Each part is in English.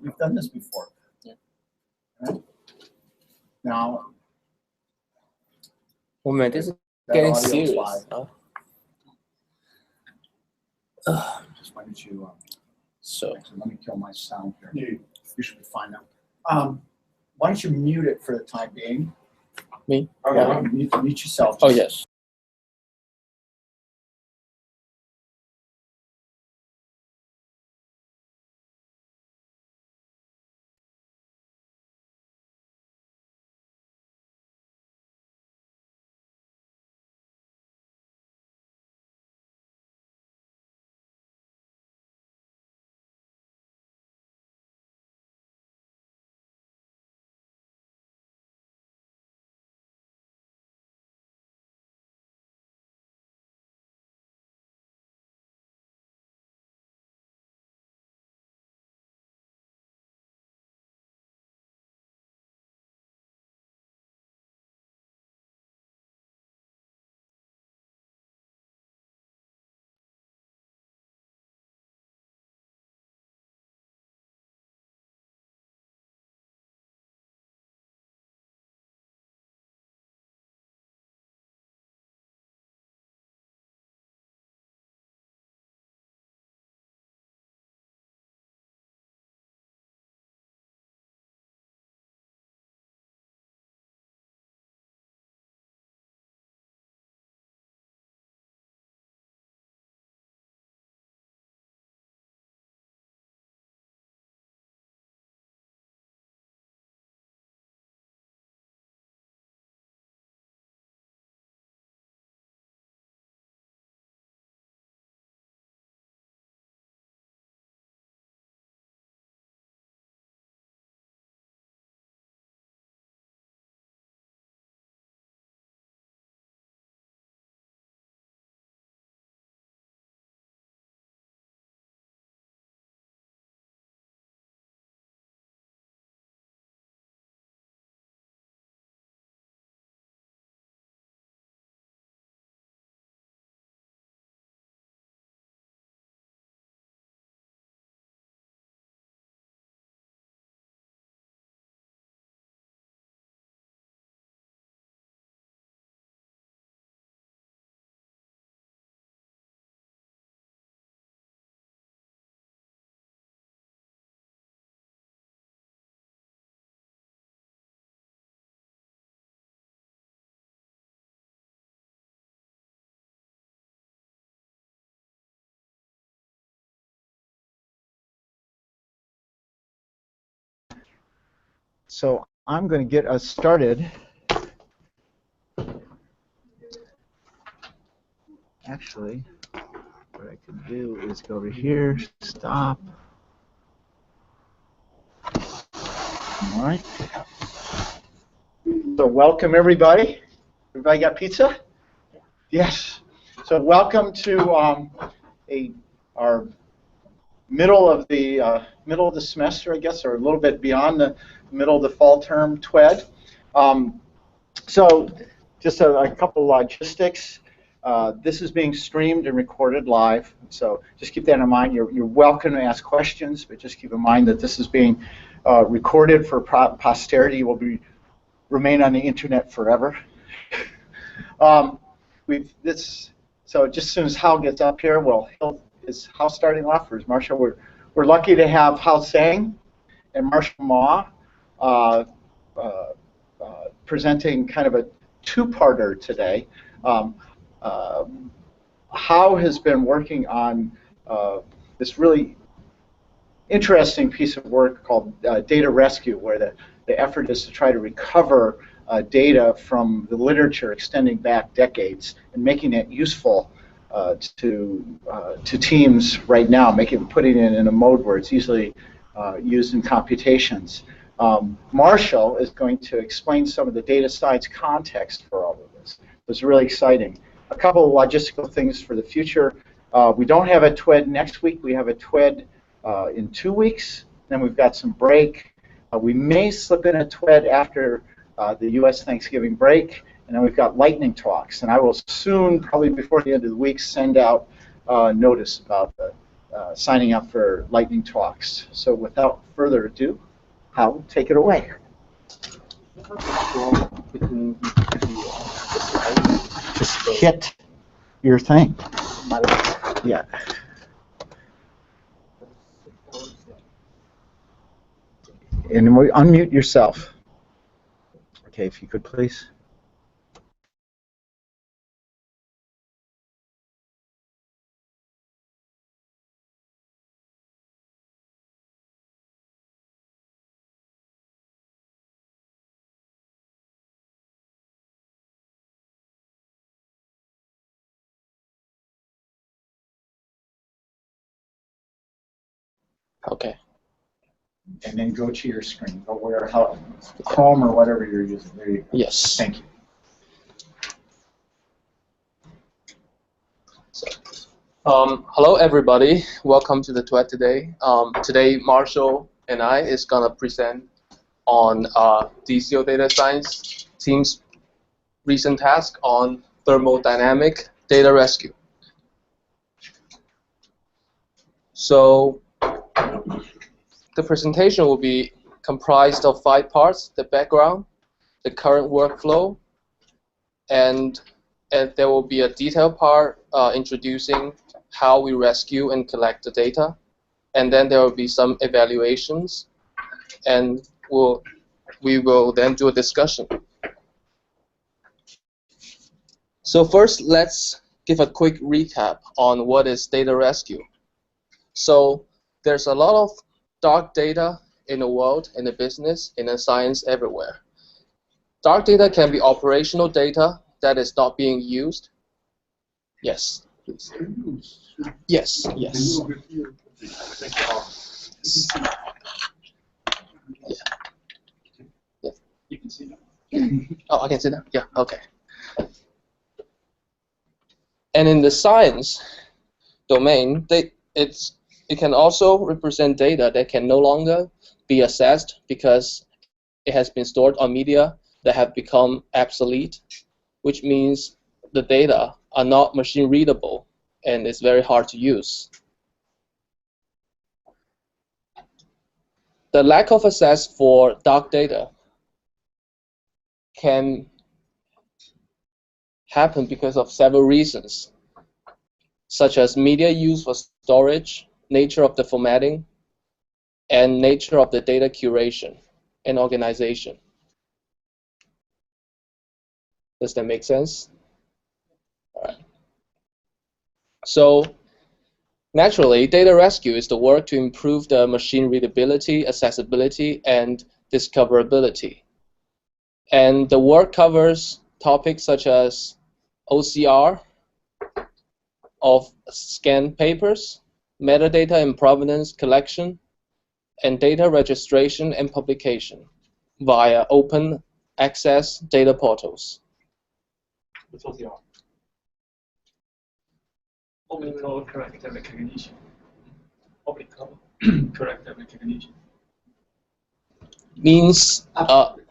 We've done this before. Yeah. Right? Now, Oh man, this is that getting audio's serious. live. Huh? Just why don't you, So, actually, let me kill my sound here. You should be fine now. Why don't you mute it for the time being? me? Yeah, mute yourself. Oh, yes. So I'm going to get us started. Actually, what I can do is go over here, stop. All right. So welcome everybody. Everybody got pizza? Yes. So welcome to our middle of the semester, I guess, or a little bit beyond the middle of the fall term TWed. So just a couple of logistics. This is being streamed and recorded live, so just keep that in mind. You're welcome to ask questions, but just keep in mind that this is being recorded for posterity. Will remain on the internet forever. So just as soon as Hao gets up here, is Hao starting off, or is Marshall? We're lucky to have Hao Zhong and Marshall Ma presenting kind of a two-parter today. Hao has been working on this really interesting piece of work called data rescue, where the effort is to try to recover data from the literature extending back decades and making it useful to teams right now, putting it in a mode where it's easily used in computations. Marshall is going to explain some of the data science context for all of this. It's really exciting. A couple of logistical things for the future. We don't have a TWed next week. We have a TWed in 2 weeks. Then we've got some break. We may slip in a TWed after the U.S. Thanksgiving break. And then we've got lightning talks. And I will soon, probably before the end of the week, send out notice about signing up for lightning talks. So without further ado, Hao, take it away. Just hit your thing. Yeah. And unmute yourself. Okay, if you could please. Okay. And then go to your screen. Go where, Chrome or whatever you're using. There you go. Yes. Thank you. So, hello everybody. Welcome to the TWed today. Today Marshall and I is gonna present on DCO Data Science team's recent task on thermodynamic data rescue. So the presentation will be comprised of 5 parts: the background, the current workflow, and there will be a detailed part introducing how we rescue and collect the data, and then there will be some evaluations, and we will then do a discussion. So first, let's give a quick recap on what is data rescue. So there's a lot of dark data in the world, in the business, in the science, everywhere. Dark data can be operational data that is not being used. Yes, please. Yes, yes. Yeah. Yeah. You can see that. Oh, I can see that? Yeah, okay. And in the science domain, it can also represent data that can no longer be accessed because it has been stored on media that have become obsolete, which means the data are not machine readable and it's very hard to use. The lack of access for dark data can happen because of several reasons, such as media used for storage, nature of the formatting, and nature of the data curation and organization. Does that make sense? All right. So naturally, data rescue is the work to improve the machine readability, accessibility, and discoverability. And the work covers topics such as OCR of scanned papers, metadata and provenance collection, and data registration and publication via open access data portals. What's OCR? Optical character recognition. Optical character recognition. Means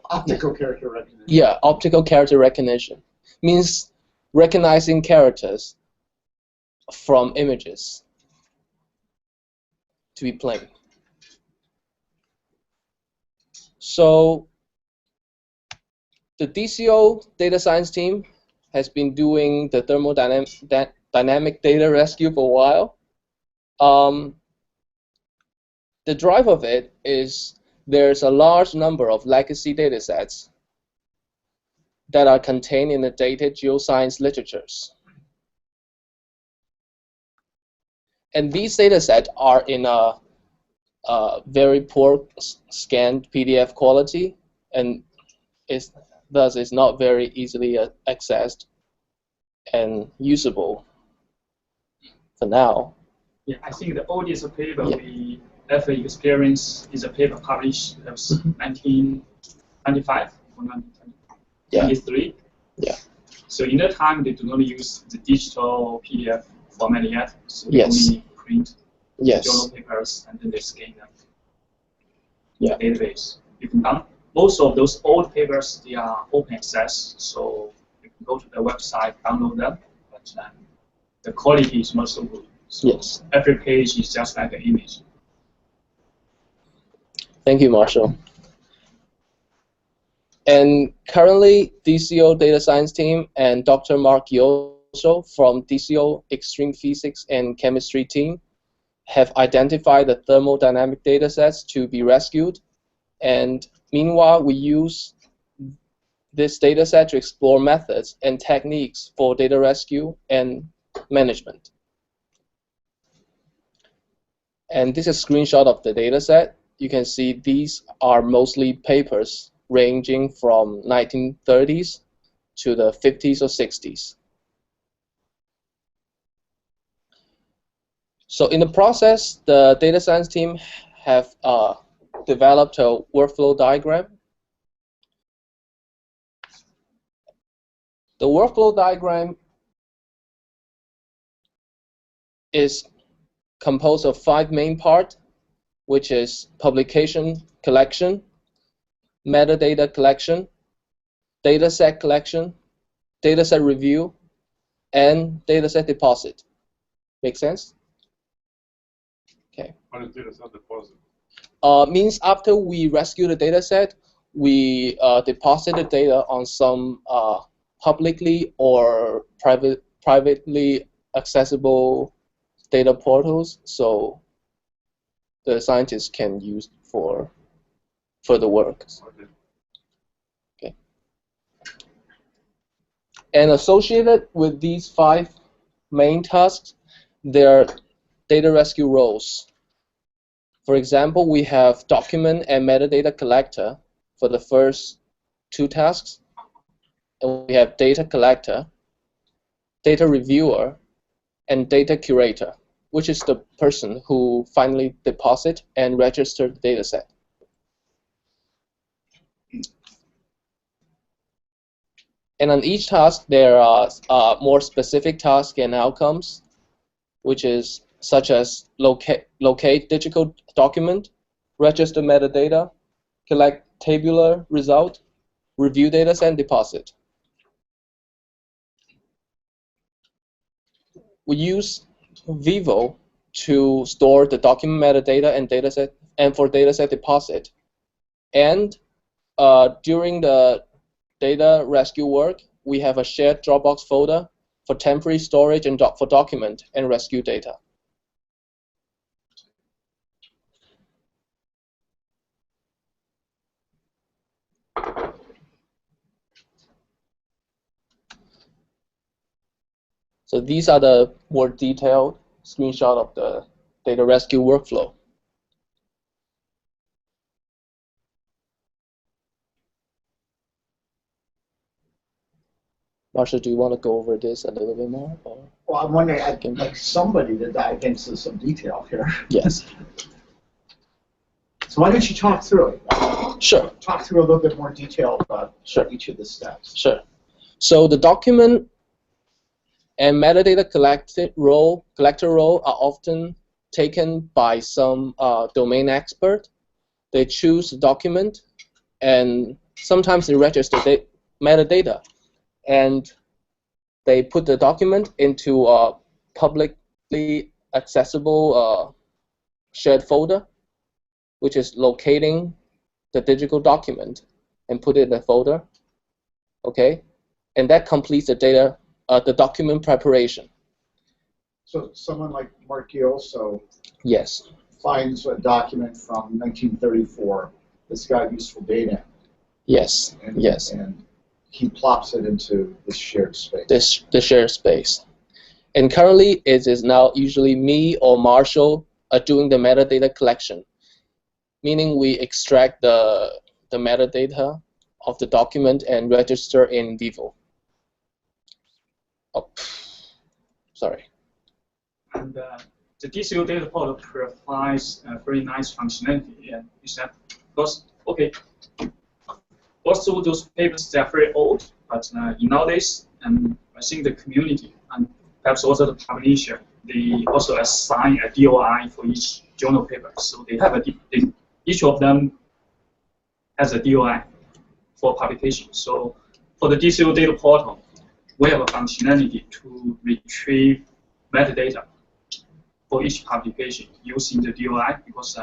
Optical character recognition. yeah, optical character recognition means recognizing characters from images to be plain. So the DCO Data Science team has been doing the thermodynamic data rescue for a while. The drive of it is there's a large number of legacy data sets that are contained in the dated geoscience literatures. And these data sets are in a very poor scanned PDF quality, and thus is not very easily accessed and usable for now. Yeah, I think the oldest paper we ever experienced is a paper published in 1995 or 1923. Yeah. So in that time, they do not use the digital PDF format yet, so they only print journal papers and then they scan them in the database. You can most of those old papers, they are open access, so you can go to the website, download them, but the quality is not so good. So yes. Every page is just like an image. Thank you, Marshall. And currently, DCO Data Science team and Dr. Mark Yoso from DCO Extreme Physics and Chemistry team have identified the thermodynamic datasets to be rescued. And meanwhile, we use this dataset to explore methods and techniques for data rescue and management. And this is a screenshot of the dataset. You can see these are mostly papers ranging from 1930s to the 50s or 60s. So in the process, the data science team have developed a workflow diagram. The workflow diagram is composed of 5 main parts, which is publication collection, metadata collection, dataset collection, dataset review, and dataset deposit. Make sense? Okay. What is dataset deposit? Means after we rescue the dataset, we deposit the data on some publicly or privately accessible data portals, so the scientists can use for further work. Okay. And associated with these 5 main tasks, there are data rescue roles. For example, we have document and metadata collector for the first 2 tasks, and we have data collector, data reviewer, and data curator, which is the person who finally deposit and register the dataset. And on each task, there are more specific tasks and outcomes, which is such as locate digital document, register metadata, collect tabular result, review dataset, and deposit. We use Vivo to store the document metadata and dataset, and for dataset deposit. And during the data rescue work, we have a shared Dropbox folder for temporary storage and for document and rescue data. So these are the more detailed screenshot of the data rescue workflow. Marshall, do you want to go over this a little bit more? Or? Well, I'm wondering, I'd like somebody to dive into some detail here. Yes. So why don't you talk through it? Sure. Talk through a little bit more detail about each of the steps. Sure. So the document and metadata collector role are often taken by some domain expert. They choose the document, and sometimes they register metadata, and they put the document into a publicly accessible shared folder, which is locating the digital document and put it in the folder. Okay, and that completes the data. The document preparation. So someone like Mark Yoso Yes. finds a document from 1934 that's got useful data. Yes. And, yes. And he plops it into this shared space. The shared space. And currently, it is now usually me or Marshall doing the metadata collection, meaning we extract the metadata of the document and register in Vivo. Oh, sorry. And the DCO data portal provides a very nice functionality. And is that because also those papers, they are very old, but nowadays, I think the community and perhaps also the publisher, they also assign a DOI for each journal paper. So they have each of them has a DOI for publication. So for the DCO data portal, we have a functionality to retrieve metadata for each publication using the DOI, because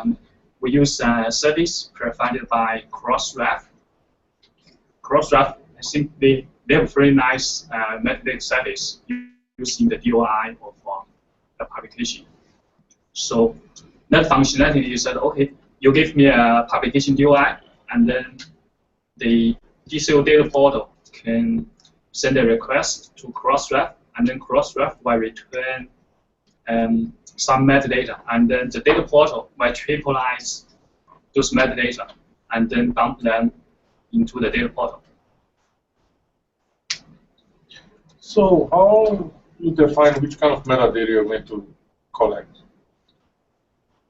we use a service provided by Crossref. Crossref, I think they have a very nice metadata service using the DOI of the publication. So that functionality is that, okay, you give me a publication DOI, and then the DCO data portal can send a request to Crossref, and then Crossref will return some metadata, and then the data portal might trivialize those metadata and then dump them into the data portal. So how you define which kind of metadata you're going to collect?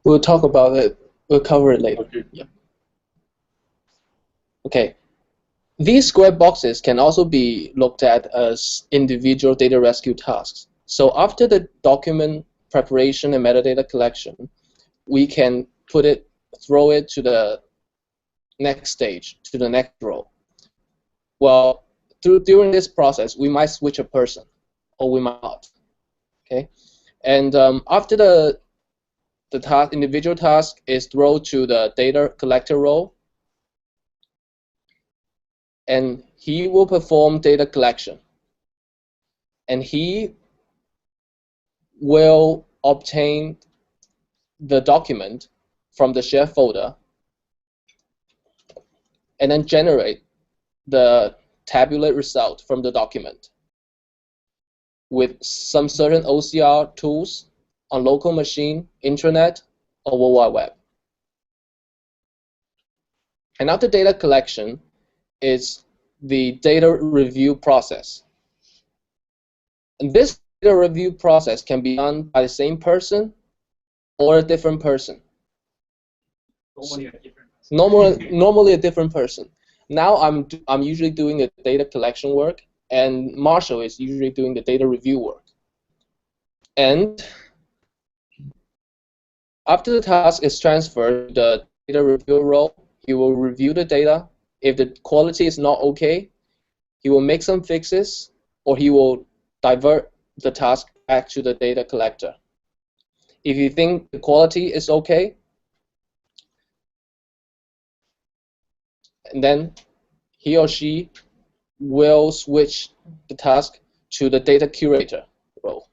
We'll talk about it. We'll cover it later. Okay. Yeah. Okay. These square boxes can also be looked at as individual data rescue tasks. So after the document preparation and metadata collection, we can throw it to the next stage, to the next row. Well, during this process, we might switch a person, or we might not. Okay, and after the individual task is thrown to the data collector row, and he will perform data collection, and he will obtain the document from the shared folder and then generate the tabulate result from the document with some certain OCR tools on local machine, intranet, or World Wide Web. And after data collection is the data review process. And this data review process can be done by the same person or a different person. Normally a different person. Normally a different person. Now I'm usually doing the data collection work, and Marshall is usually doing the data review work. And after the task is transferred to the data review role, he will review the data. If the quality is not okay, he will make some fixes, or he will divert the task back to the data collector. If you think the quality is okay, and then he or she will switch the task to the data curator role,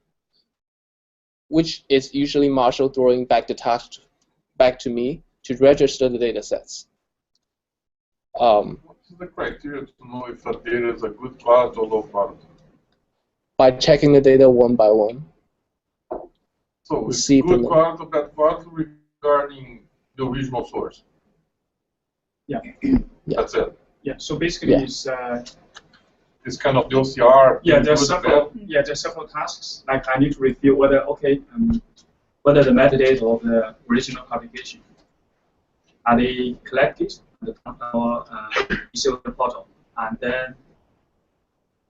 which is usually Marshall throwing back the task back to me to register the data sets. What's the criteria to know if a data is a good quality or low quality? By checking the data one by one. So it's good quality or bad quality regarding the original source. Yeah. That's it. Yeah. So basically, it's kind of the OCR. Yeah, there's several tasks. Like I need to review whether whether the metadata of the original publication are they collected on our DCO portal, and then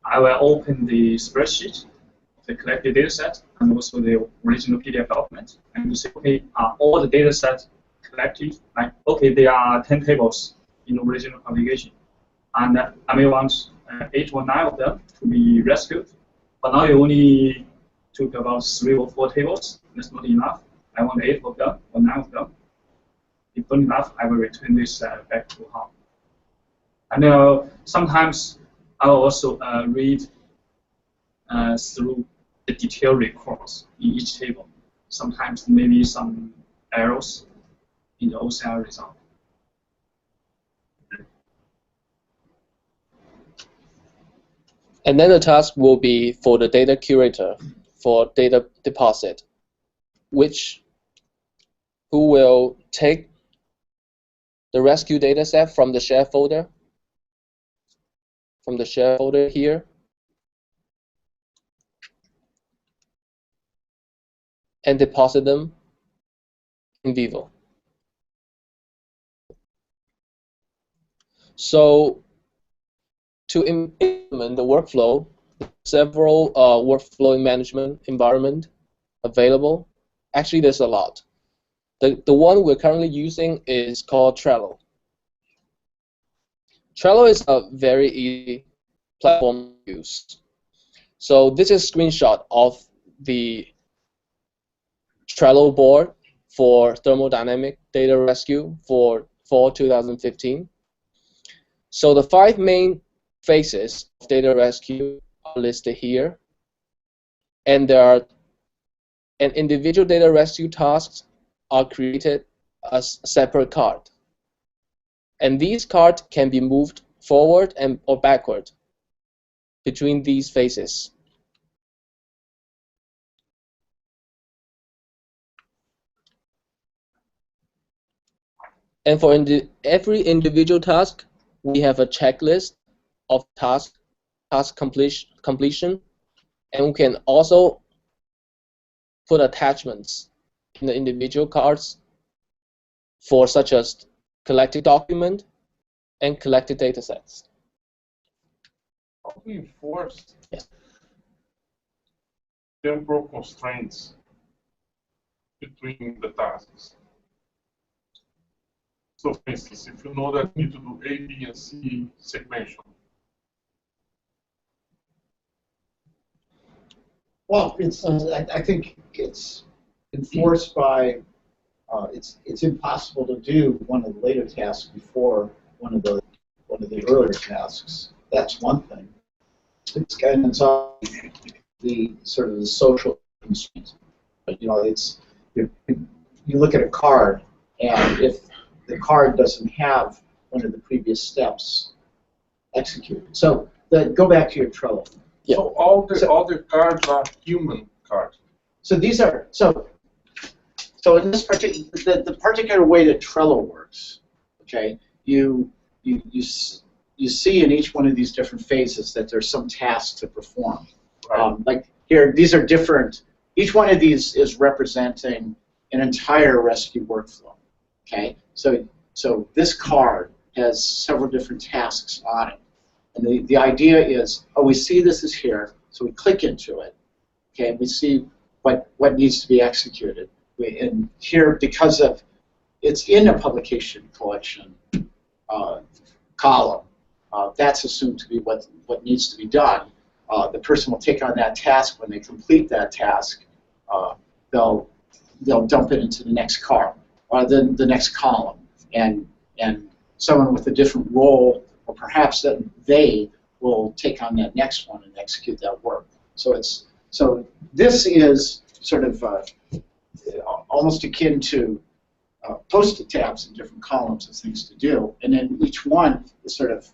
I will open the spreadsheet of the collected data set and also the original PDF document, and you say, okay, are all the data sets collected? Like, okay, there are 10 tables in the original publication, and I may want 8 or 9 of them to be rescued, but now you only took about 3 or 4 tables. That's not enough. I want 8 of them or 9 of them. If not enough, I will return this back to Hao. And sometimes I will also read through the detailed records in each table. Sometimes maybe some errors in the OCR result. And then the task will be for the data curator for data deposit, who will take the rescue data set from the share folder, here, and deposit them in vivo. So to implement the workflow, several workflow management environment available. Actually, there's a lot. The one we're currently using is called Trello. Trello is a very easy platform to use. So this is a screenshot of the Trello board for thermodynamic data rescue for fall 2015. So the 5 main phases of data rescue are listed here, and individual data rescue tasks are created as a separate card, and these cards can be moved forward or backward between these phases. And for every individual task, we have a checklist of task completion, and we can also put attachments in the individual cards for such as collected document and collected data sets. How do you enforce Yes. temporal constraints between the tasks? So, for instance, if you know that you need to do A, B, and C segmentation. Well, I think it's enforced by, it's impossible to do one of the later tasks before one of the earlier tasks. That's one thing. It's kind of the sort of the social constraint. But, you know, you look at a card, and if the card doesn't have one of the previous steps executed. So go back to your Trello. Yeah. So all the cards are human cards. So these are so in this particular the particular way that Trello works. Okay, you see in each one of these different phases that there's some task to perform. Right. Like here, these are different. Each one of these is representing an entire rescue workflow. Okay, so this card has several different tasks on it, and the idea is, oh, we see this is here, so we click into it. Okay, we see what needs to be executed. And here, because of it's in a publication collection column, that's assumed to be what needs to be done. The person will take on that task. When they complete that task, they'll dump it into the next card, or the next column, and someone with a different role, or perhaps that they will take on that next one and execute that work. So this is sort of almost akin to post-it tabs in different columns of things to do, and then each one is sort of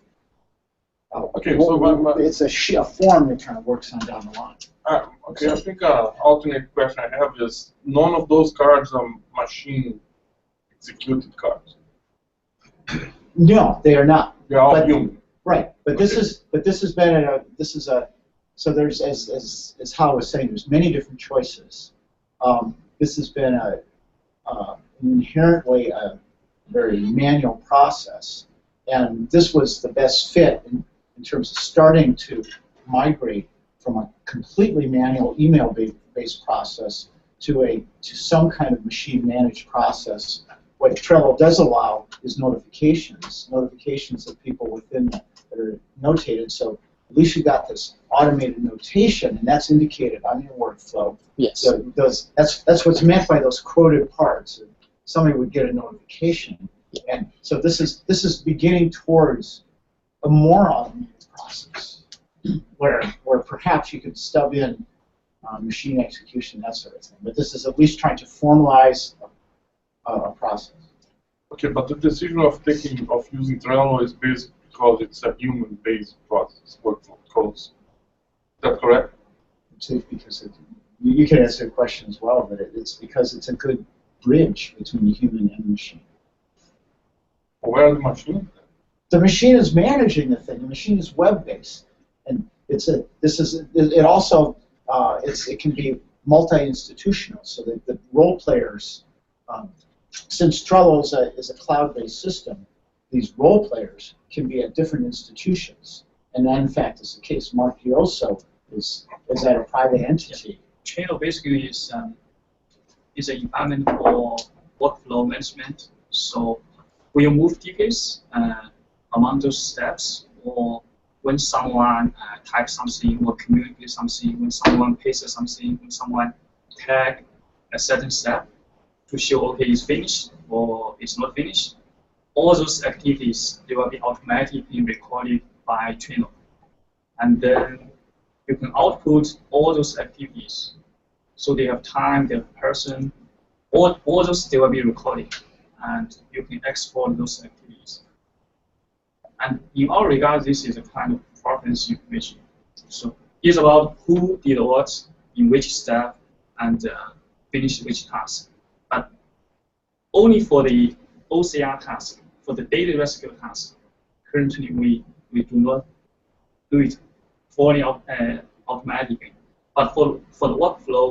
okay. So it's a form that kind of works on down the line. Okay, I think an alternate question I have is, none of those cards are machine executed cards. No, they are not. They're all human. Right, but okay. This has been so there's as Hao was saying, there's many different choices. This has been an inherently a very manual process, and this was the best fit in terms of starting to migrate from a completely manual email-based process to some kind of machine-managed process. What Trello does allow is notifications of people within that are notated. So at least you got this automated notation, and that's indicated on your workflow. Yes. So that's what's meant by those quoted parts. Somebody would get a notification, and so this is beginning towards a more automated process, where perhaps you could stub in machine execution, that sort of thing. But this is at least trying to formalize a process. Okay, but the decision of using Trello is based because it's a human-based process workflow. Is that correct? Because you can answer the question as well, but it's because it's a good bridge between the human and the machine. Where are the machines? The machine is managing the thing. The machine is web-based, and it can be multi-institutional. So the role players, since Trello is a cloud-based system, these role players can be at different institutions, and that in fact is the case. Mark Yoso is at a private entity. Trello basically is an environment for workflow management. So when you move tickets among those steps, or when someone types something or communicates something, when someone pastes something, when someone tag a certain step to show, okay, it's finished or it's not finished. All those activities, they will be automatically recorded by Trello. And then you can output all those activities. So they have time, they have person, all those they will be recorded. And you can export those activities. And in our regard, this is a kind of preference information. So it's about who did what in which step and finished which task. But only for the OCR task, for the data rescue task, currently we do not do it fully automatically. But for the workflow,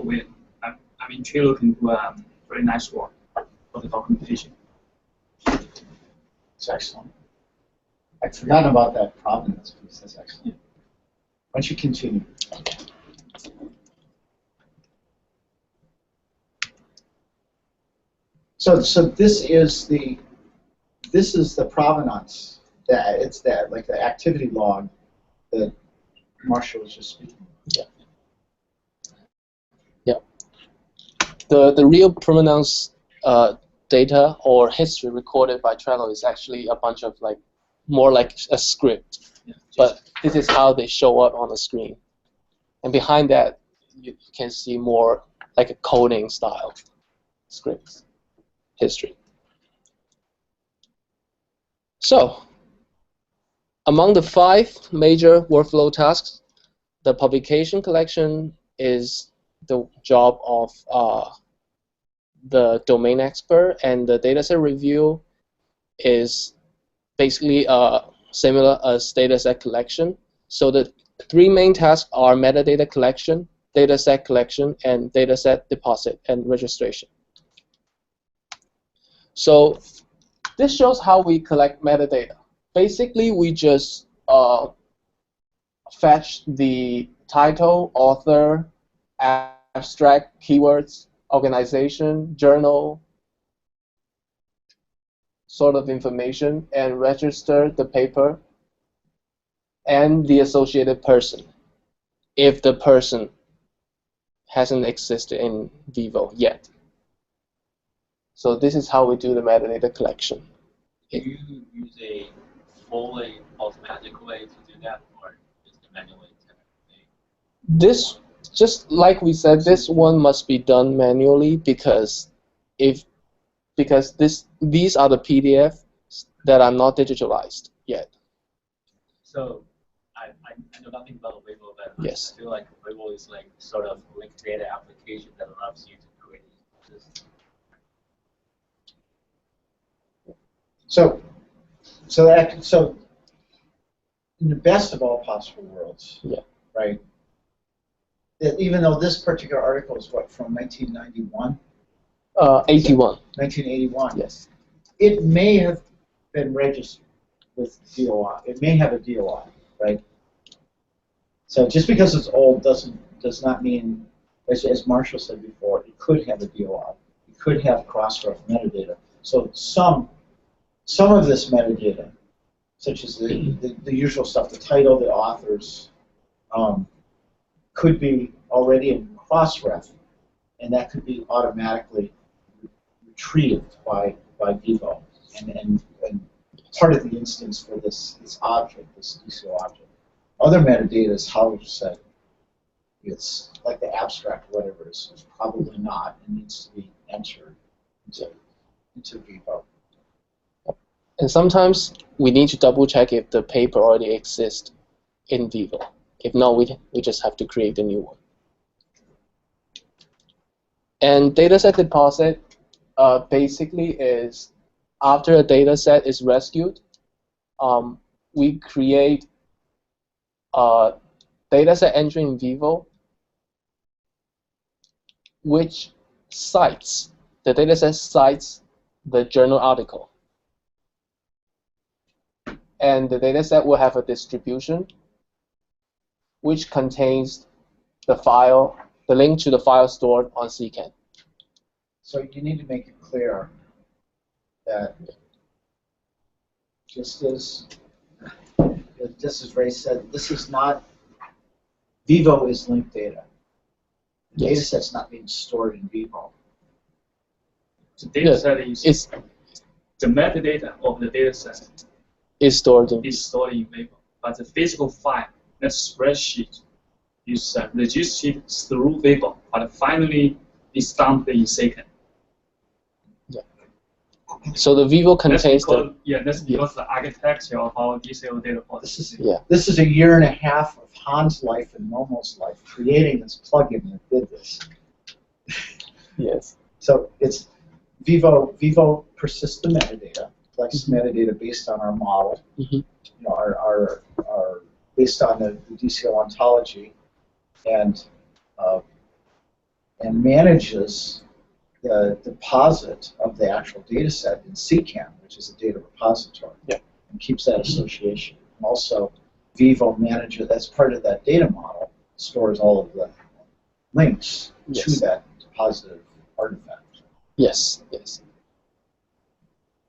I mean, Trello can do very nice work for the documentation. It's excellent. I'd forgotten about that provenance piece. That's excellent. Why don't you continue? So this is the provenance. That it's that like the activity log that Marshall was just speaking about. Yeah. The real provenance data or history recorded by Trello is actually a bunch of more like a script. Yeah, but this is how they show up on the screen. And behind that, you can see more like a coding style scripts history. So, among the 5 major workflow tasks, the publication collection is the job of the domain expert, and the dataset review is basically similar as dataset collection. So the 3 main tasks are metadata collection, dataset collection, and dataset deposit and registration. So this shows how we collect metadata. Basically, we just fetch the title, author, abstract, keywords, organization, journal, sort of information, and register the paper and the associated person, if the person hasn't existed in vivo yet. So this is how we do the metadata collection. Do you use a fully automatic way to do that, or just a manual way? This, just like we said, this one must be done manually because these are the PDF that are not digitalized yet. So I know nothing about Weibo, but yes. I feel like Weibo is like sort of linked data application that allows you to create this. So in the best of all possible worlds, yeah, right? Even though this particular article is what, from 1991? 81. 1981. Yes. It may have been registered with DOI. It may have a DOI, right? So just because it's old does not mean, as Marshall said before, it could have a DOI. It could have cross-ref metadata. So some of this metadata, such as the usual stuff, the title, the authors, could be already in cross-ref, and that could be automatically retrieved by Vivo, and part of the instance for this object, this DCO object. Other metadata, as Hao said, it's like the abstract, whatever, is probably not. It needs to be entered into Vivo. And sometimes we need to double check if the paper already exists in Vivo. If not, we just have to create a new one. And dataset deposit basically is after a dataset is rescued, we create a dataset entry in Vivo which cites, the dataset cites the journal article. And the dataset will have a distribution which contains the file, the link to the file stored on CCAN. So you need to make it clear that just as Ray said, this is not, Vivo is linked data. The yes. dataset's not being stored in Vivo. The data set is the metadata of the data set is stored in Vivo, but the physical file, that spreadsheet, is registered through Vivo, but finally it's dumped in second. Yeah. So the Vivo contains that's because the architecture of our DCO data policy. This is a year and a half of Han's life and Momo's life creating this plugin that did this. Yes. So it's Vivo persists the metadata, collects metadata based on our model, you know, our based on the DCO ontology, and manages the deposit of the actual data set in CCAN, which is a data repository, and keeps that association. And also, Vivo manages, as part of that data model, stores all of the links to that deposited artifact. Yes, yes.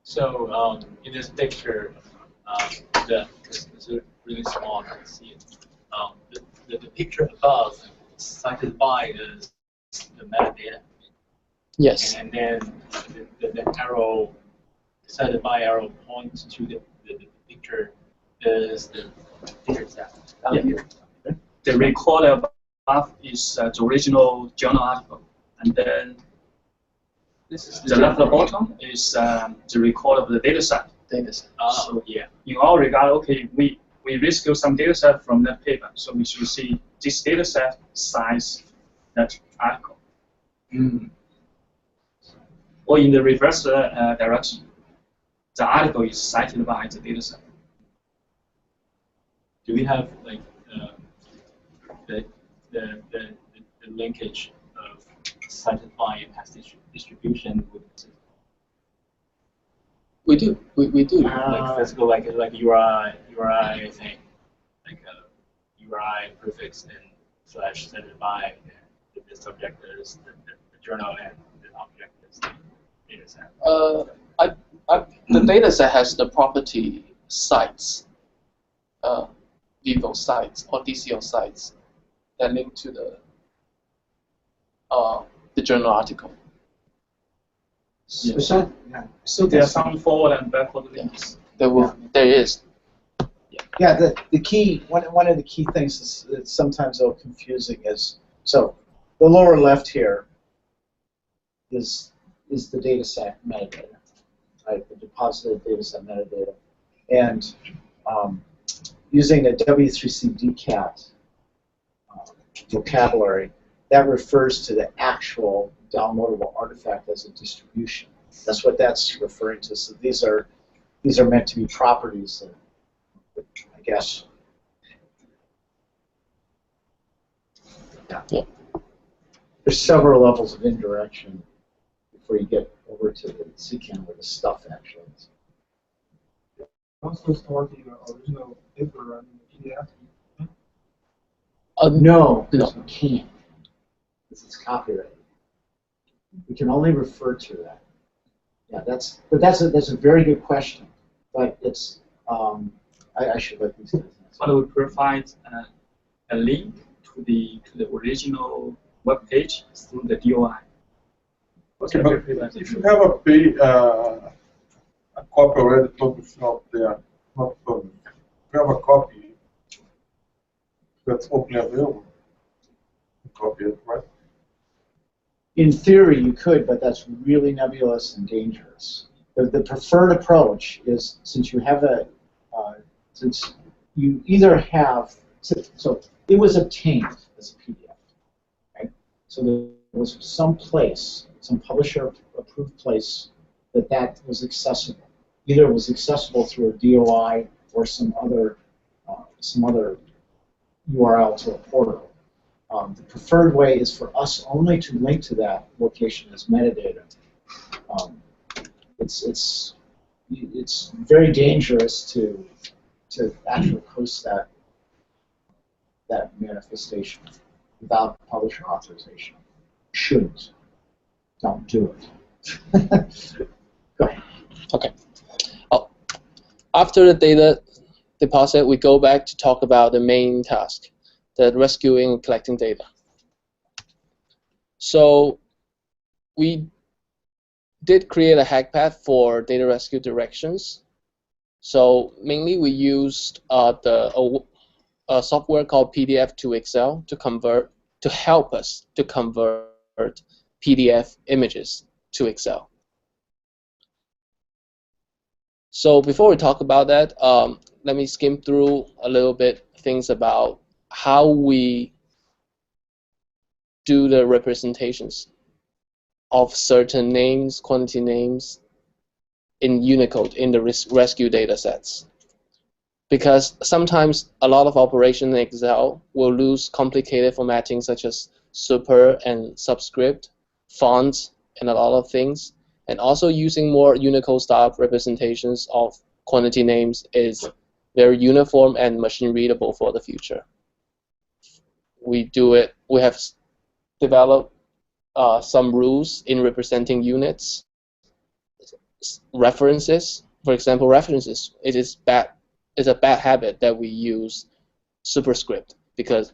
So in this picture, it's really small, I can see it. The picture above, cited by is the metadata. Yes. And then the arrow, cited by arrow points to the picture is the data set. The record above is the original journal article, and then the left bottom is the record of the data set. So in our regard, okay, we rescue some data set from that paper, so we should see this data set size that article. Or in the reverse direction, the article is cited by the data set. Do we have like the linkage of cited by and past distribution with the system? We do. We do. Like physical, like URI thing, like URI prefix and slash cited by, and the subject is the journal and the object is the data set. The data set has the property sites, Vivo sites or DCO sites that link to the journal article. So there are some forward and backward links. There is. Yeah, the key, one of the key things that's sometimes a little confusing is, so the lower left here is the data set metadata, right? The deposited data set metadata. And using a W3C DCAT vocabulary, that refers to the actual downloadable artifact as a distribution. That's what that's referring to. So these are meant to be properties that, I guess. Yeah. There's several levels of indirection before you get over to the CCAN where the stuff actually is. Also store the original paper and the PDF. No, you can't. This is copyrighted. We can only refer to that. Yeah, that's a very good question, but it's I should let these guys answer. But we provide a link to the original web page through the DOI. Okay, but if you have a copy already published out there, not published, if you have a copy that's openly available, you copy it, right? In theory, you could, but that's really nebulous and dangerous. The preferred approach is, since you have since you either have, so it was obtained as a PDF, right? So there was some place, some publisher-approved place that was accessible. Either it was accessible through a DOI or some other URL to a portal. The preferred way is for us only to link to that location as metadata. It's very dangerous to actually post that manifestation without publisher authorization. Shouldn't. Don't do it. Go ahead. Okay. Oh, after the data deposit, we go back to talk about the main task, the rescuing and collecting data. So we did create a hack path for data rescue directions. So mainly we used a software called PDF to Excel to help us to convert PDF images to Excel. So before we talk about that, let me skim through a little bit things about how we do the representations of certain names, quantity names in Unicode in the rescue data sets. Because sometimes a lot of operations in Excel will lose complicated formatting such as super and subscript, fonts, and a lot of things. And also using more Unicode-style representations of quantity names is very uniform and machine readable for the future. We have developed some rules in representing units. References, for example, references, it's a bad habit that we use superscript because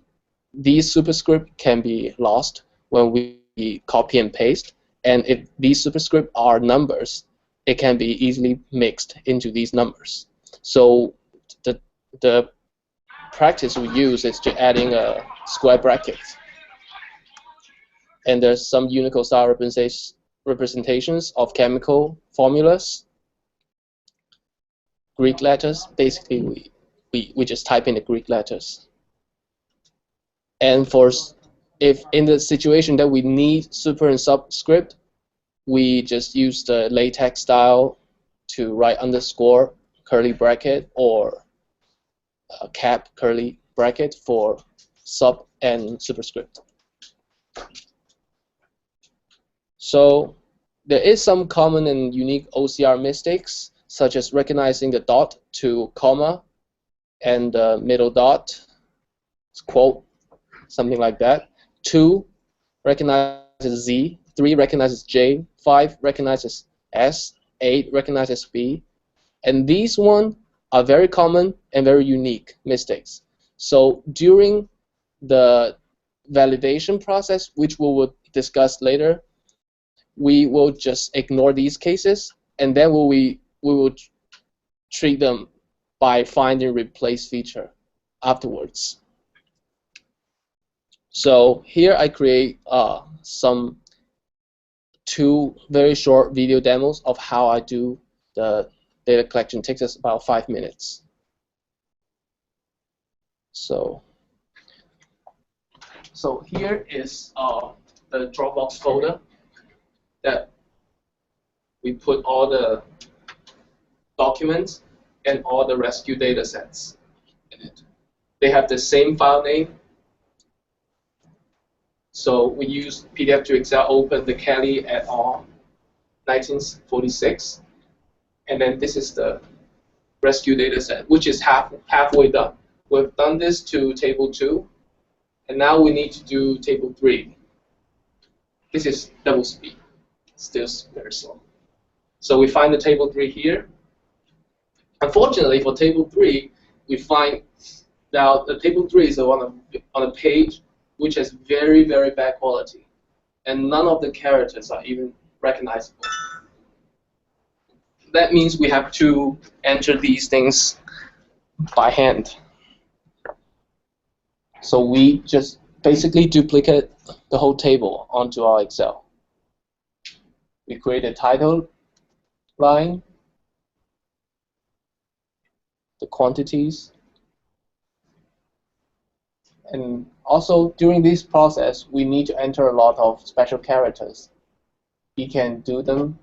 these superscript can be lost when we copy and paste, and if these superscript are numbers, it can be easily mixed into these numbers. So the practice we use is to adding a square bracket, and there's some Unicode-style representations of chemical formulas, Greek letters. Basically, we just type in the Greek letters. And if in the situation that we need super and subscript, we just use the LaTeX style to write underscore curly bracket or cap curly bracket for sub and superscript. So there is some common and unique OCR mistakes, such as recognizing the dot to comma and the middle dot, quote, something like that. 2 recognizes Z, 3 recognizes J, 5 recognizes S, 8 recognizes B. And these ones are very common and very unique mistakes. So during the validation process, which we will discuss later, we will just ignore these cases, and then we will treat them by finding replace feature afterwards. So here I create some 2 very short video demos of how I do the data collection. It takes us about 5 minutes. So here is the Dropbox folder that we put all the documents and all the rescue data sets in it. They have the same file name. So we use PDF to Excel, open the Kelly et al. 1946. And then this is the rescue data set, which is halfway done. We've done this to table 2, and now we need to do table 3. This is double speed, still very slow. So we find the table 3 here. Unfortunately, for table 3, we find now the table 3 is on a page which has very, very bad quality, and none of the characters are even recognizable. That means we have to enter these things by hand. So we just basically duplicate the whole table onto our Excel. We create a title line, the quantities, and also during this process, we need to enter a lot of special characters. We can do them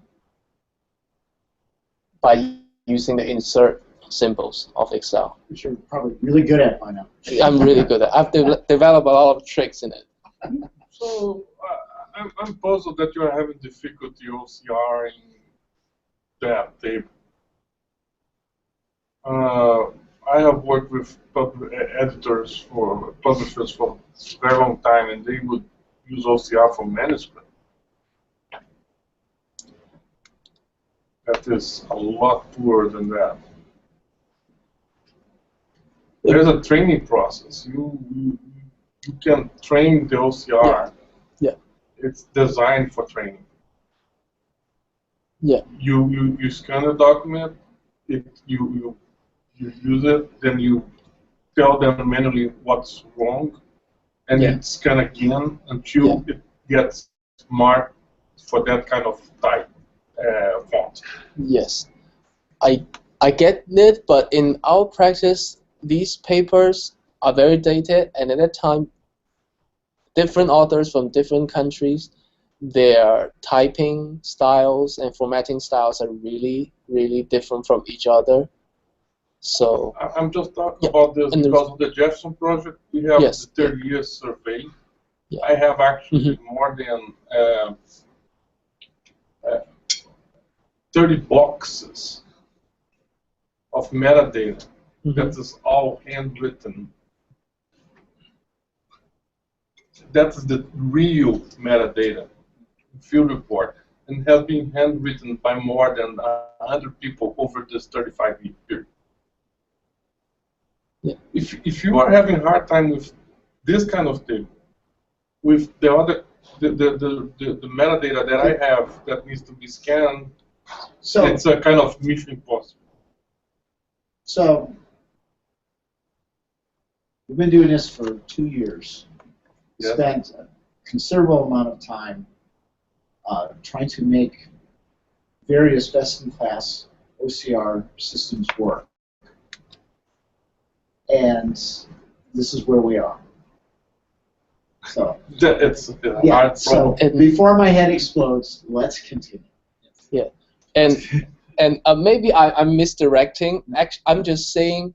by using the insert symbols of Excel. Which you're probably really good at by now. I'm really good at. I've developed a lot of tricks in it. So I'm puzzled that you are having difficulty OCR in that table. I have worked with publishers for a very long time, and they would use OCR for manuscript. That is a lot poorer than that. There's a training process. You can train the OCR. Yeah. It's designed for training. Yeah. You scan a document, you use it, then you tell them manually what's wrong, and you scan again until it gets marked for that kind of type font. Yes, I get it, but in our practice, these papers are very dated, and at that time, different authors from different countries, their typing styles and formatting styles are really, really different from each other. So I'm just talking about this because of the Jefferson project. We have the 30 years survey. I have actually more than 30 boxes of metadata that is all handwritten. That's the real metadata field report, and has been handwritten by more than 100 people over this 35-year period. Yeah. If you are having a hard time with this kind of thing, with the other the metadata that I have that needs to be scanned, so it's a kind of mission impossible. So we've been doing this for 2 years. Yes. Spent a considerable amount of time trying to make various best-in-class OCR systems work. And this is where we are. So it's a hard so before my head explodes, let's continue. Yeah, and maybe I'm misdirecting. Actually, I'm just saying.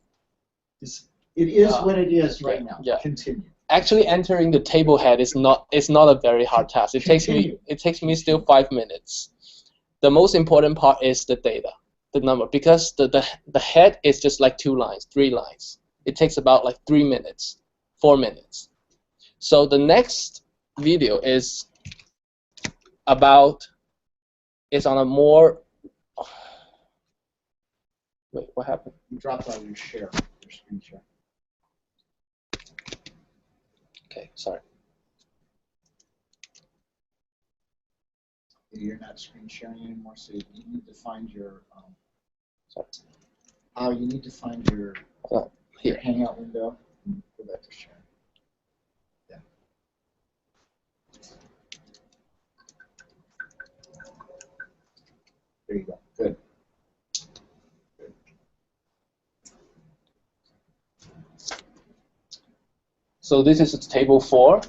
It is what it is right now. Yeah. Continue. Actually, entering the table head is not a very hard task. It takes me still 5 minutes. The most important part is the data, the number, because the head is just like 2 lines, 3 lines. It takes about like 3 minutes, 4 minutes. So the next video is on a more. Wait, what happened? You dropped out of your screen share. Okay, sorry. You're not screen sharing anymore, so you need to find your. You need to find your Hangout window and go back to share. Yeah. There you go. Good. So this is table 4.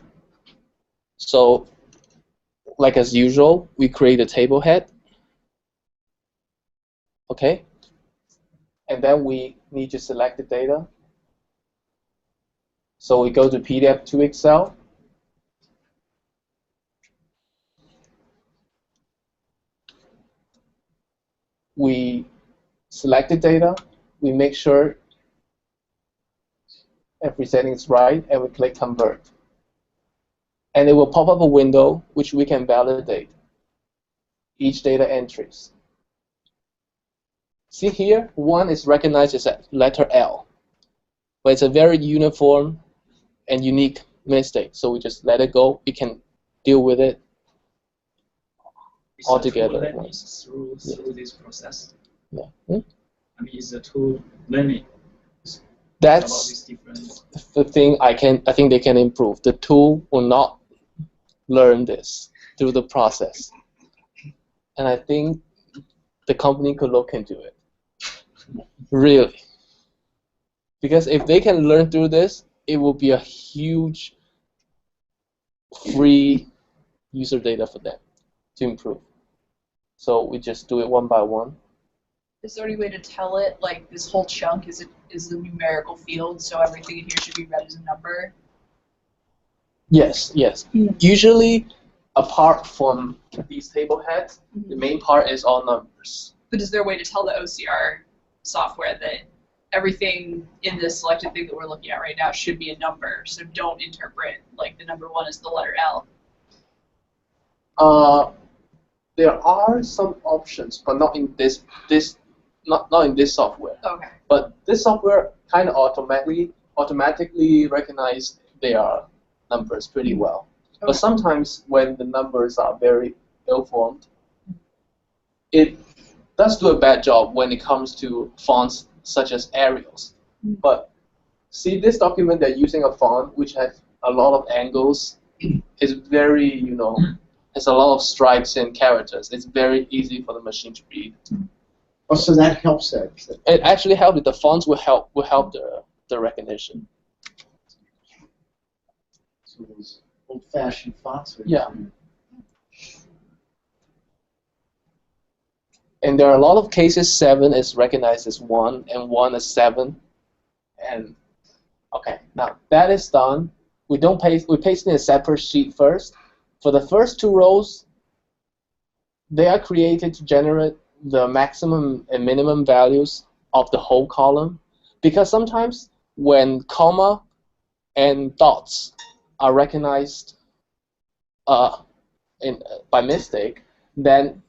So, like as usual, we create a table head. Okay. And then we need to select the data. So we go to PDF to Excel. We select the data. We make sure every setting is right, and we click Convert. And it will pop up a window which we can validate each data entries. See here, one is recognized as a letter L, but it's a very uniform and unique mistake. So we just let it go. We can deal with it altogether. That is through this process. Yeah. I mean, is the tool learning? That's the thing I think they can improve. The tool will not learn this through the process. And I think the company could look into it. Really. Because if they can learn through this, it will be a huge free user data for them to improve. So we just do it one by one. Is there any way to tell it, like this whole chunk is the numerical field, so everything in here should be read as a number? Yes, yes. Usually, apart from these table heads, the main part is all numbers. But is there a way to tell the OCR software that everything in this selected thing that we're looking at right now should be a number, so don't interpret like the number 1 as the letter L? There are some options, but not in this not in this software. Okay. But this software kind of automatically recognize their numbers pretty well. Okay. But sometimes when the numbers are very ill-formed, it does do a bad job when it comes to fonts such as Arials. But see, this document, they're using a font which has a lot of angles. It's very, has a lot of stripes and characters. It's very easy for the machine to read. Oh, so that helps it. It actually helps. The fonts will help the recognition. So those old-fashioned fonts. Yeah. And there are a lot of cases 7 is recognized as 1 and 1 as 7. And okay, now that is done. We paste it in a separate sheet first. For the first 2 rows, they are created to generate the maximum and minimum values of the whole column. Because sometimes when comma and dots are recognized by mistake, then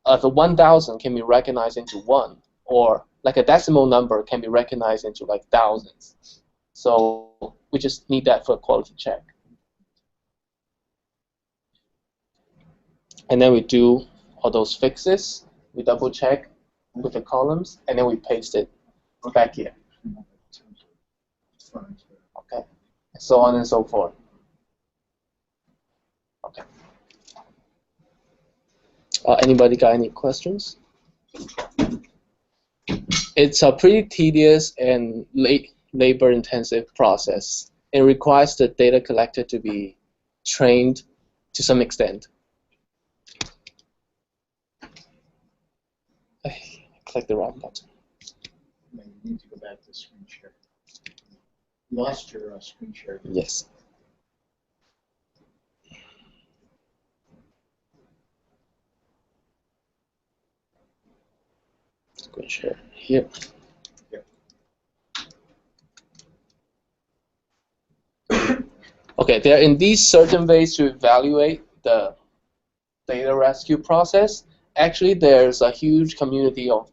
the 1000 can be recognized into 1, or like a decimal number can be recognized into like thousands. So we just need that for a quality check. And then we do all those fixes. We double check with the columns, and then we paste it back here. Okay, so on and so forth. Okay. Anybody got any questions? It's a pretty tedious and labor-intensive process. It requires the data collector to be trained to some extent. I clicked the wrong button. You need to go back to screen share. You lost your screen share. Yes. Screen share here. Yep. Okay, there are indeed certain ways to evaluate the data rescue process. Actually, there's a huge community of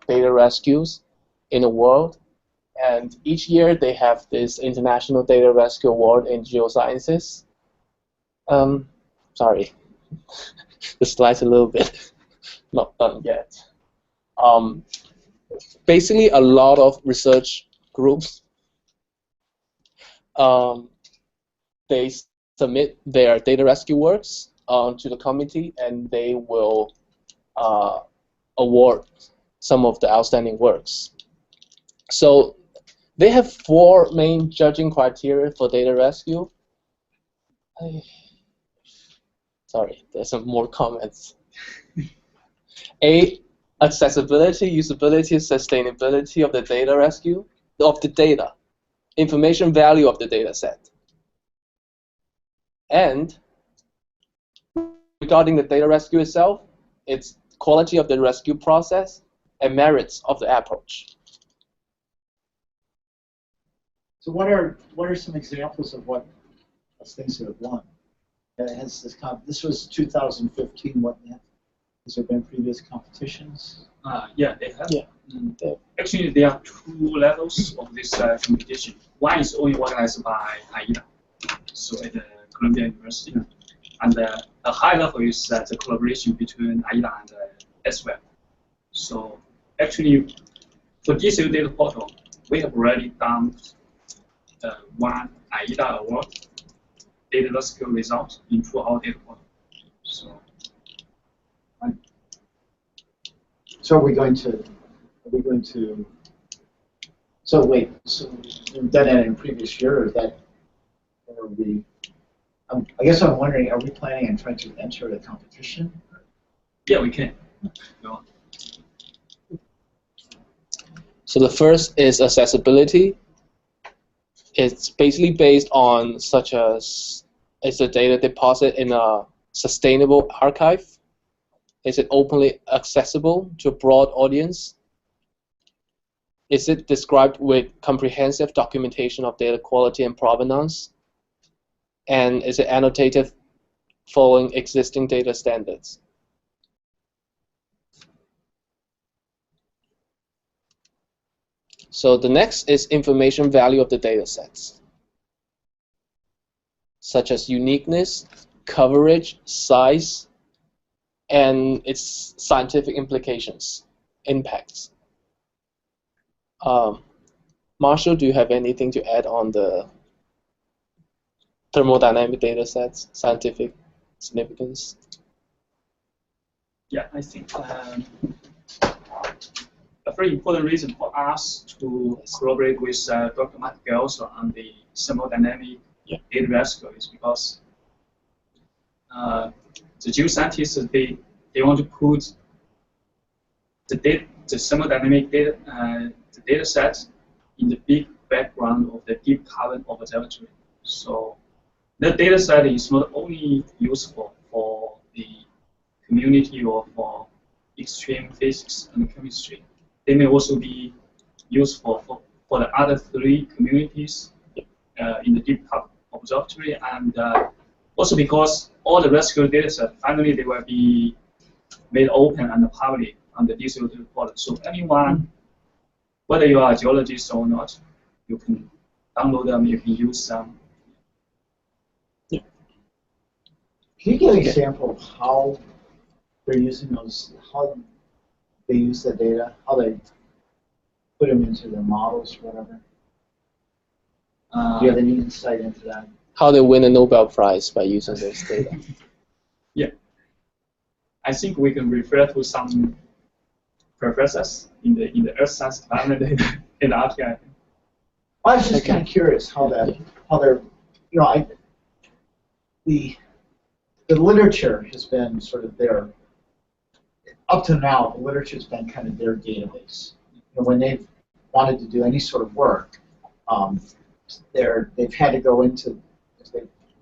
data rescues in the world, and each year they have this International Data Rescue Award in Geosciences. Sorry, the slide's a little bit not done yet. Basically, a lot of research groups, they submit their data rescue works to the committee, and they will award some of the outstanding works. So they have 4 main judging criteria for data rescue. Sorry, there's some more comments. A, accessibility, usability, sustainability of the data rescue, of the data, information value of the data set. And regarding the data rescue itself, its quality of the rescue process and merits of the approach. So what are some examples of what things that have won? Has this was 2015. What has there been previous competitions? Yeah, they have. Yeah. Actually, there are 2 levels of this competition. One is only organized by AIDA, so at the Columbia University, and the high level is the collaboration between AIDA and TWed. So actually, for DCO data portal, we have already done one AIDA award data rescue result into our data portal. So are we going to? So wait. So we've done that in a previous year, or is that? Or are we? I guess I'm wondering, are we planning on trying to enter a competition? Yeah, we can. Go on. So the first is accessibility. It's basically based on such as, is the data deposit in a sustainable archive? Is it openly accessible to a broad audience? Is it described with comprehensive documentation of data quality and provenance? And is it annotated following existing data standards? So the next is information value of the data sets, such as uniqueness, coverage, size, and its scientific implications, impacts. Marshall, do you have anything to add on the thermodynamic data sets, scientific significance? Yeah, I think a very important reason for us to collaborate with Dr. Matt also on the thermodynamic data rescue is because the geoscientists, they want to put the thermodynamic data, the data set in the big background of the deep carbon observatory. So that data set is not only useful for the community or for extreme physics and chemistry. They may also be useful for the other 3 communities in the deep carbon observatory, and also because all the rescue data set finally they will be made open and public on the DCO report. So anyone, whether you are a geologist or not, you can download them, you can use them. Can you give an example of how they're using those, how they use the data, how they put them into their models or whatever? Do you have any insight into that? How they win a Nobel Prize by using those data? Yeah. I think we can refer to some professors in the Earth Science department in the RTI. I was just kind of curious how they're, you know, the literature has been sort of their, up to now, the literature has been kind of their database. You know, when they've wanted to do any sort of work, they've had to go into,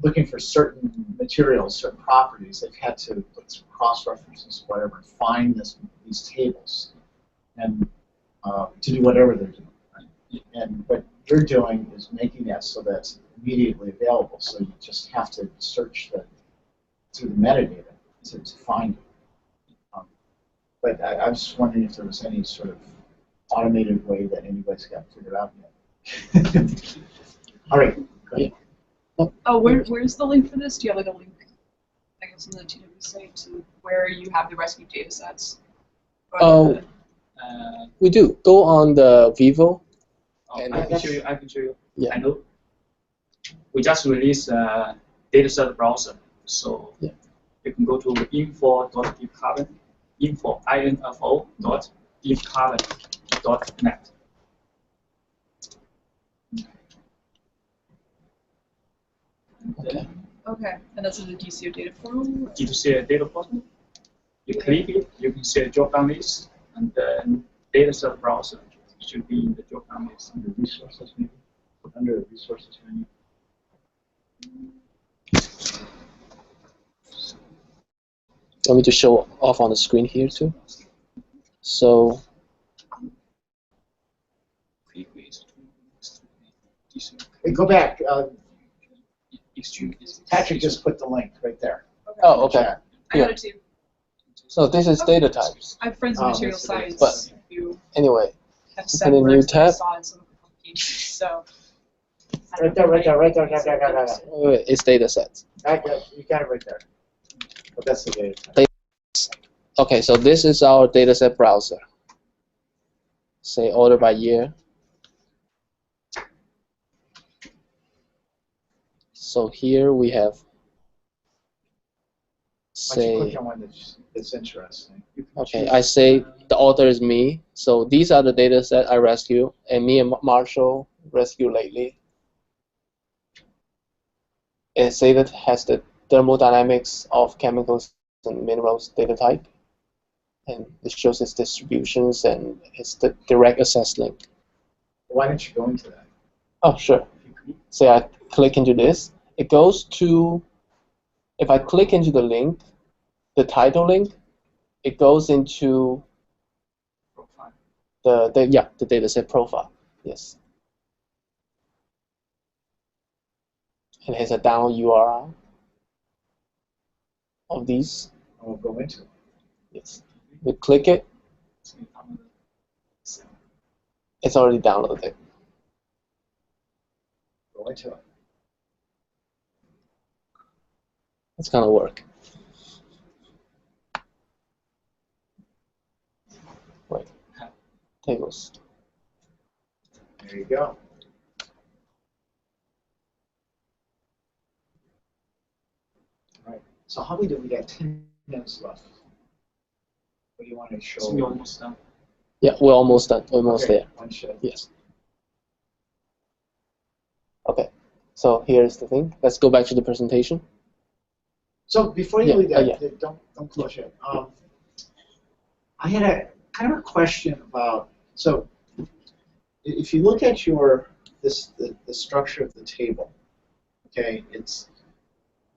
looking for certain materials, certain properties, they've had to look through cross-references, whatever, find these tables, and to do whatever they're doing. Right? And what you're doing is making that so that's immediately available. So you just have to search through the metadata to find it. But I was just wondering if there was any sort of automated way that anybody's got figured out yet. All right. Go ahead. Oh, where's the link for this? Do you have like a link, I guess, on the TWed site to where you have the rescue data sets? Oh, we do. Go on the Vivo. And I can show you. I can show you. Yeah. I know. We just released a dataset browser, so you can go to info.deepcarbon, info.deepcarbon.net. Okay, and that's in the DCO data portal? DCO data portal. You click it, you can see a drop-down list, and then dataset browser should be in the drop-down list. Under resources, maybe? Under the resources menu. Want me to show off on the screen here too? So, Hey, go back. Patrick just put the link right there. Okay. oh, okay. I got it too. So this is data types. I have friends in material science But who anyway, have open said a new words that I tab. saw in some publications, so. Right there. Wait, it's data sets. You got it right there. But that's the data. Okay, so this is our dataset browser. Say order by year. So here we have, say, click on one that's interesting. okay, I say the author is me. So these are the data set I rescue, and me and Marshall rescue lately. And say that has the thermodynamics of chemicals and minerals data type. And it shows its distributions and it's the direct access link. Why don't you go into that? Oh, sure. Say I click into this. It goes to, if I click into the link, the title link, it goes into the dataset profile. Yes. And here's a down URL of these. We'll go into it. Yes. We click it. It's already downloaded. Go into it. It's gonna work. tables. There you go. All right. So how we do? We got 10 minutes left. What do you want to show? So we're almost done. Yeah, we're almost done. We're almost there. One show. Yes. Okay. So here's the thing. Let's go back to the presentation. So before you leave that, yeah. don't close yet. I had a kind of a question about, so if you look at your the structure of the table, okay, it's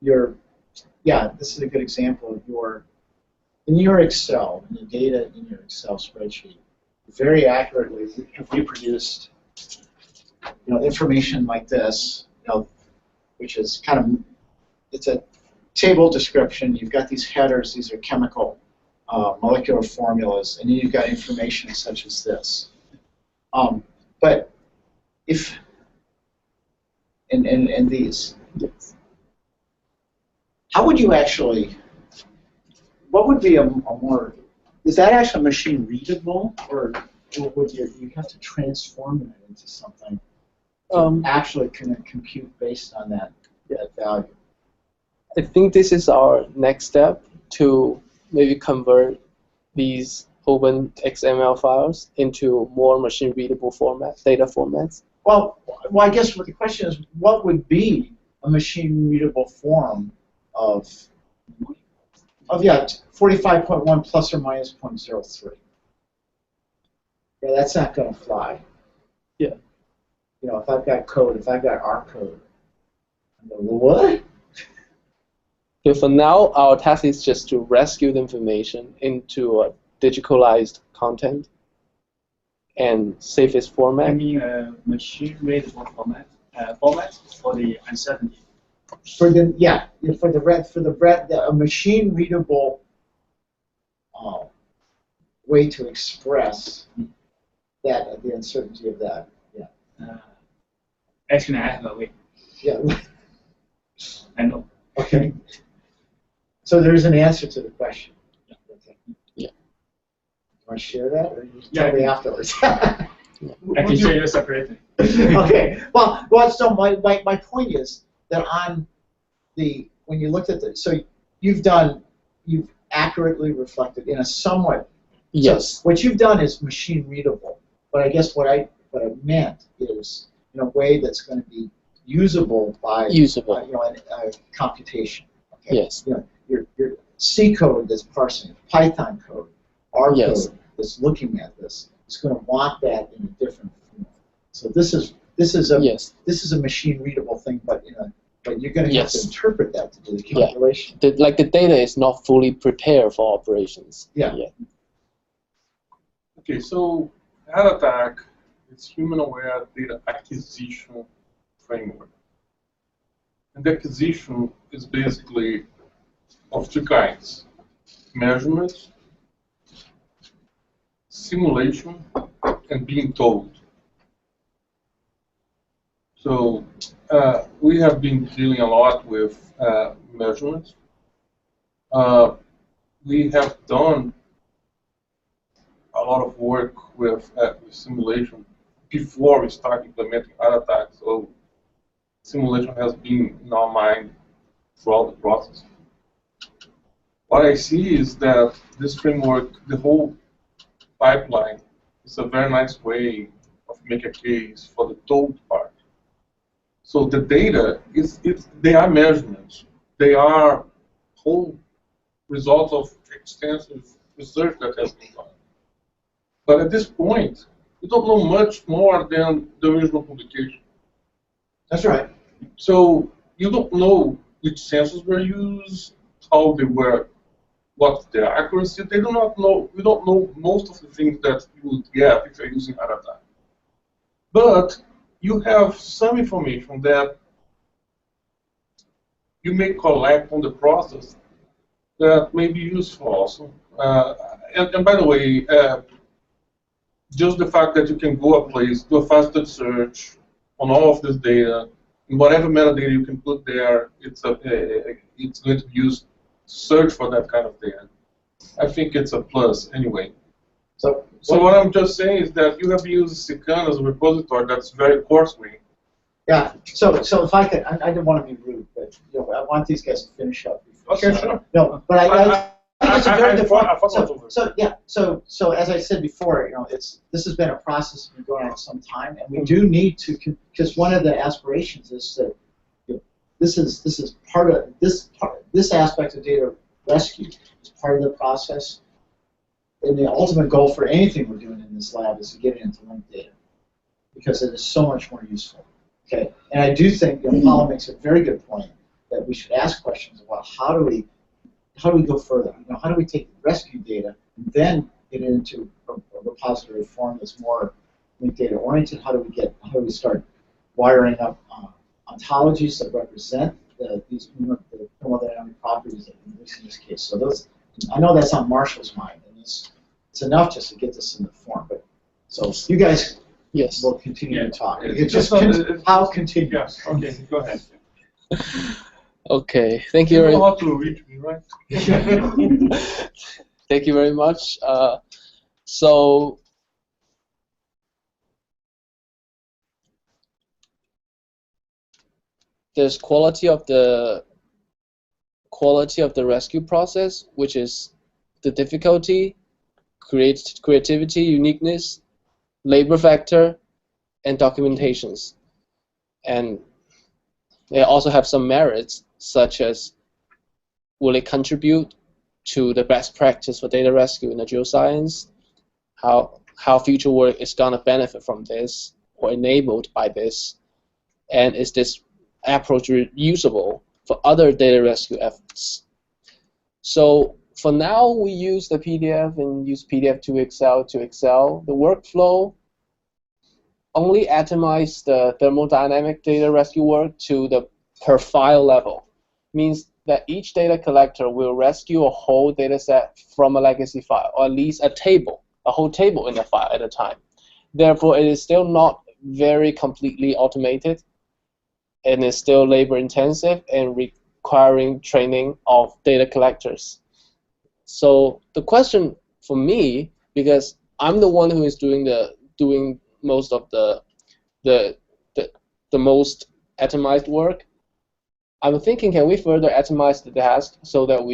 your, yeah, this is a good example of your, in your Excel, in the data in your Excel spreadsheet, very accurately have reproduced, information like this, which is kind of, it's a table description. You've got these headers. These are chemical, molecular formulas, and then you've got information such as this. But if, and these, how would you actually, what would be a more, is that actually machine readable, or would you have to transform it into something actually can compute based on that value? I think this is our next step to maybe convert these open XML files into more machine-readable data formats. Well, I guess what the question is, what would be a machine-readable form of 45.1 plus or minus 0.03? Yeah, that's not going to fly. Yeah. If I've got code, if I've got our code, I'm going, what? Okay, for now, our task is just to rescue the information into a digitalized content and save its format. I mean, machine-readable format for the uncertainty. For the a machine-readable way to express that the uncertainty of that. Yeah. Actually, I have a way. Yeah. I know. Okay. So there's an answer to the question. Yeah. Okay. Yeah. You want to share that, or you tell me afterwards? I can show you separately. Okay. Well. So my point is that on the, when you looked at the, so you've accurately reflected in a somewhat. Yes. So what you've done is machine readable, but I guess what I meant is in a way that's going to be usable by computation. Okay? Yes. Your C code that's parsing it, Python code, R code that's looking at this is going to want that in a different form. So this is a machine readable thing, but you're going to have to interpret that to do the calculation. Yeah. The data is not fully prepared for operations. Yeah. Okay, so HADATAC is human-aware data acquisition framework. And the acquisition is basically of two kinds: measurement, simulation, and being told. So we have been dealing a lot with measurement. We have done a lot of work with simulation before we start implementing HADATAC. So simulation has been in our mind throughout the process. What I see is that this framework, the whole pipeline, is a very nice way of making a case for the told part. So the data they are measurements. They are whole results of extensive research that has been done. But at this point, we don't know much more than the original publication. That's right. So you don't know which sensors were used, how they were, what's their accuracy. They do not know. We don't know most of the things that you would get if you're using HADATAC. But you have some information that you may collect on the process that may be useful also. And by the way, just the fact that you can go a place, do a faceted search on all of this data, and whatever metadata you can put there, it's going to be used to search for that kind of data. I think it's a plus anyway. So So what I'm just saying is that you have used Sican as a repository that's very coarse-grained. Yeah. So if I could, I didn't want to be rude, but I want these guys to finish up. Okay, sure. No, but I think it's a very good point. So as I said before, this has been a process that's been going on for some time, and we do need to, because one of the aspirations is that this is part of this aspect of data rescue is part of the process. And the ultimate goal for anything we're doing in this lab is to get it into linked data, because it is so much more useful. Okay, and I do think Paula makes a very good point that we should ask questions about how do we go further. How do we take rescue data and then get it into a repository form that's more linked data oriented? How do we start wiring up ontologies that represent the thermodynamic properties, at least in this case? So those, I know that's on Marshall's mind, and it's enough just to get this in the form. But so you guys. Yes. We'll continue to talk. How continue? Yes. Okay. Go ahead. Okay. Thank you. You know how to reach me, right? Thank you very much. So there's quality of the rescue process, which is the difficulty, creativity, uniqueness, labor factor, and documentations. And they also have some merits, such as will it contribute to the best practice for data rescue in the geoscience, how future work is going to benefit from this or enabled by this, and is this approach usable for other data rescue efforts. So for now, we use the PDF and use PDF to Excel to Excel. The workflow only atomize the thermodynamic data rescue work to the per file level. Means that each data collector will rescue a whole data set from a legacy file, or at least a whole table in a file at a time. Therefore, it is still not very completely automated, and is still labor intensive and requiring training of data collectors. So the question for me, because I'm the one who is doing most of the most atomized work, I'm thinking, can we further atomize the task so that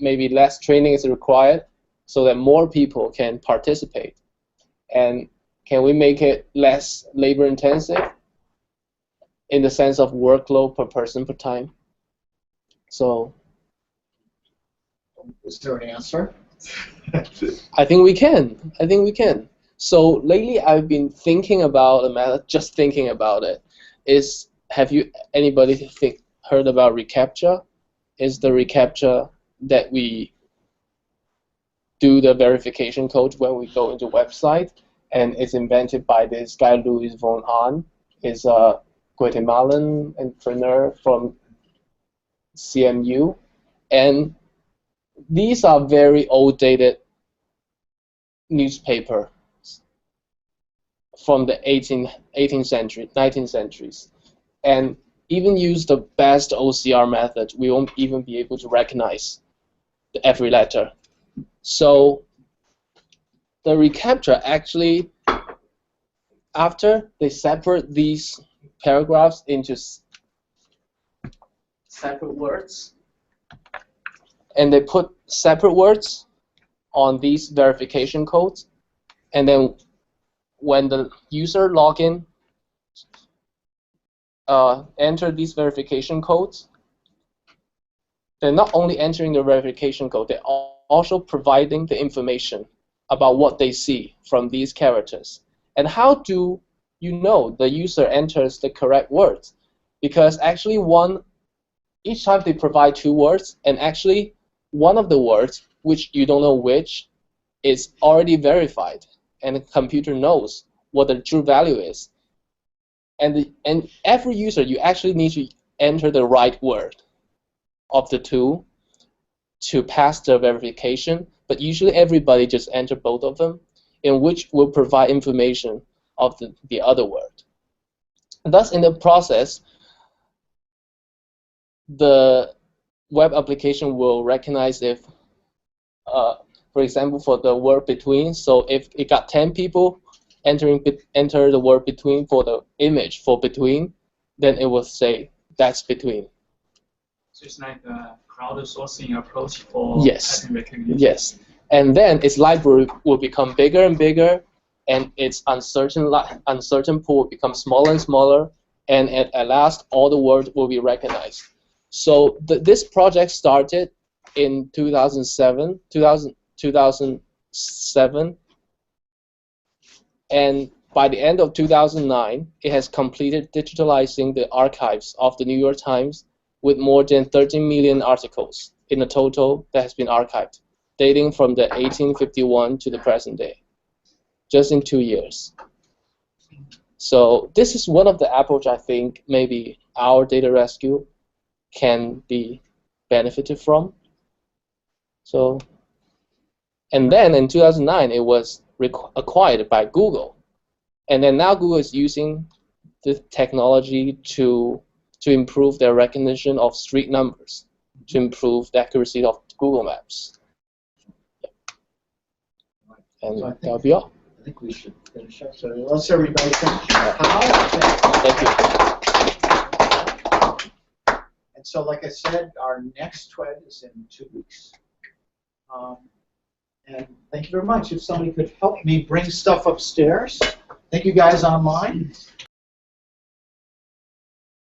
maybe less training is required, so that more people can participate, and can we make it less labor intensive in the sense of workload per person per time? So, is there an answer? I think we can. So lately, I've been thinking about a method. Just thinking about it. Have anybody heard about reCAPTCHA? Is the reCAPTCHA that we do the verification code when we go into website, and it's invented by this guy Luis von Hahn. Is a Guatemalan entrepreneur from CMU, and these are very outdated newspaper from the 18th century, 19th centuries, and even use the best OCR method, we won't even be able to recognize every letter. So the reCAPTCHA actually, after they separate these paragraphs into separate words, and they put separate words on these verification codes, and then when the user login enter these verification codes, they're not only entering the verification code, they're also providing the information about what they see from these characters. And how do you know the user enters the correct words? Because actually each time they provide 2 words, and actually one of the words, which you don't know which, is already verified, and the computer knows what the true value is. And every user, you actually need to enter the right word of the 2 to pass the verification, but usually everybody just enter both of them, in which will provide information of the other word. And thus, in the process, the web application will recognize if for example, for the word between. So if it got 10 people enter the word between for the image for between, then it will say that's between. So it's like a crowdsourcing approach for pattern recognition. Yes. And then its library will become bigger and bigger, and its uncertain pool will become smaller and smaller, and at last all the words will be recognized. So this project started in 2007, and by the end of 2009, it has completed digitalizing the archives of the New York Times with more than 13 million articles in a total that has been archived, dating from the 1851 to the present day, just in 2 years. So this is one of the approach I think maybe our data rescue can be benefited from. So, and then in 2009, it was acquired by Google, and then now Google is using the technology to improve their recognition of street numbers, to improve the accuracy of Google Maps. And So that'll be all. I think we should finish up. So let's everybody finish. Thank you. And so, like I said, our next TWed is in 2 weeks. And thank you very much. If somebody could help me bring stuff upstairs. Thank you guys online.